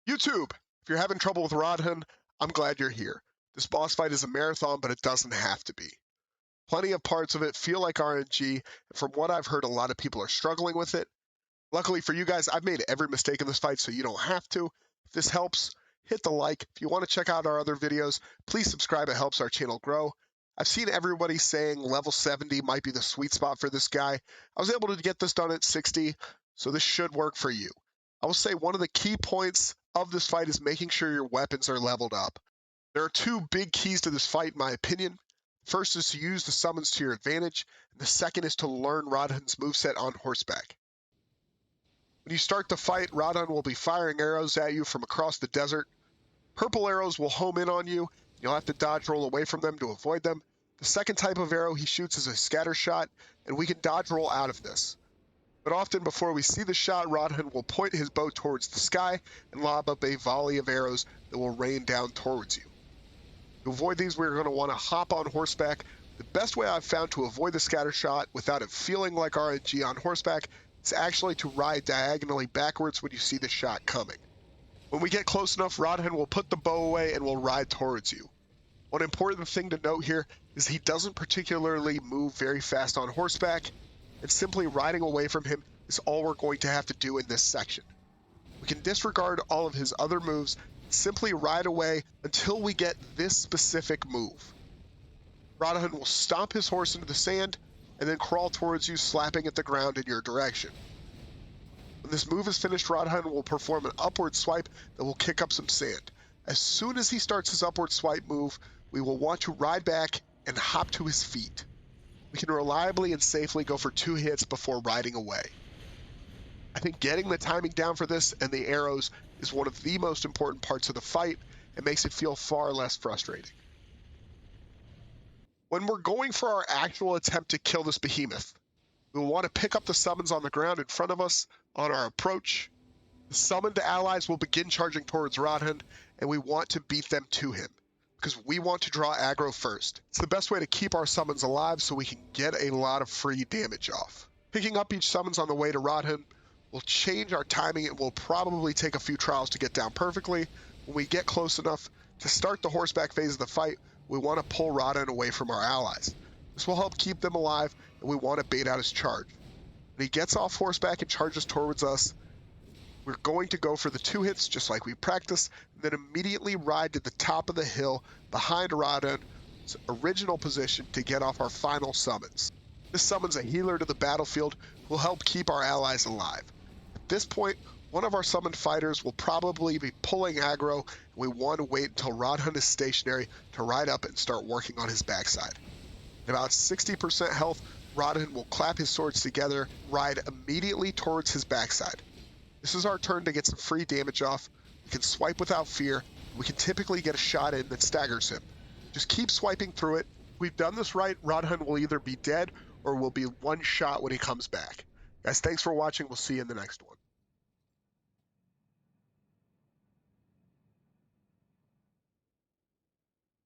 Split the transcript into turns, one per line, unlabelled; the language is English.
YouTube, if you're having trouble with Radahn, I'm glad you're here. This boss fight is a marathon, but it doesn't have to be. Plenty of parts of it feel like RNG, and from what I've heard, a lot of people are struggling with it. Luckily for you guys, I've made every mistake in this fight, so you don't have to. If this helps, hit the like. If you want to check out our other videos, please subscribe. It helps our channel grow. I've seen everybody saying level 70 might be the sweet spot for this guy. I was able to get this done at 60, so this should work for you. I will say one of the key points of this fight is making sure your weapons are leveled up. There are two big keys to this fight, in my opinion. First is to use the summons to your advantage, and the second is to learn Radahn's moveset on horseback. When you start the fight, Radahn will be firing arrows at you from across the desert. Purple arrows will home in on you. You'll have to dodge roll away from them to avoid them. The second type of arrow he shoots is a scatter shot, and we can dodge roll out of this. But often before we see the shot, Radahn will point his bow towards the sky and lob up a volley of arrows that will rain down towards you. To avoid these, we're going to want to hop on horseback. The best way I've found to avoid the scatter shot without it feeling like RNG on horseback is actually to ride diagonally backwards when you see the shot coming. When we get close enough, Radahn will put the bow away and will ride towards you. One important thing to note here is he doesn't particularly move very fast on horseback, and simply riding away from him is all we're going to have to do in this section. We can disregard all of his other moves and simply ride away until we get this specific move. Radahn will stomp his horse into the sand and then crawl towards you, slapping at the ground in your direction. When this move is finished, Radahn will perform an upward swipe that will kick up some sand. As soon as he starts his upward swipe move, we will want to ride back and hop to his feet. We can reliably and safely go for 2 hits before riding away. I think getting the timing down for this and the arrows is one of the most important parts of the fight and makes it feel far less frustrating. When we're going for our actual attempt to kill this behemoth, we will want to pick up the summons on the ground in front of us on our approach. The summoned allies will begin charging towards Radahn, and we want to beat them to him, because we want to draw aggro first. It's the best way to keep our summons alive so we can get a lot of free damage off. Picking up each summons on the way to Radahn will change our timing. It will probably take a few trials to get down perfectly. When we get close enough to start the horseback phase of the fight, we want to pull Radahn away from our allies. This will help keep them alive, and we want to bait out his charge. When he gets off horseback and charges towards us, we're going to go for the 2 hits just like we practiced, and then immediately ride to the top of the hill behind Radahn's original position to get off our final summons. This summons a healer to the battlefield who will help keep our allies alive. At this point, one of our summoned fighters will probably be pulling aggro, and we want to wait until Radahn is stationary to ride up and start working on his backside. At about 60% health, Radahn will clap his swords together, ride immediately towards his backside. This is our turn to get some free damage off. We can swipe without fear. We can typically get a shot in that staggers him. Just keep swiping through it. If we've done this right, Radahn will either be dead or will be one shot when he comes back. Guys, thanks for watching. We'll see you in the next one.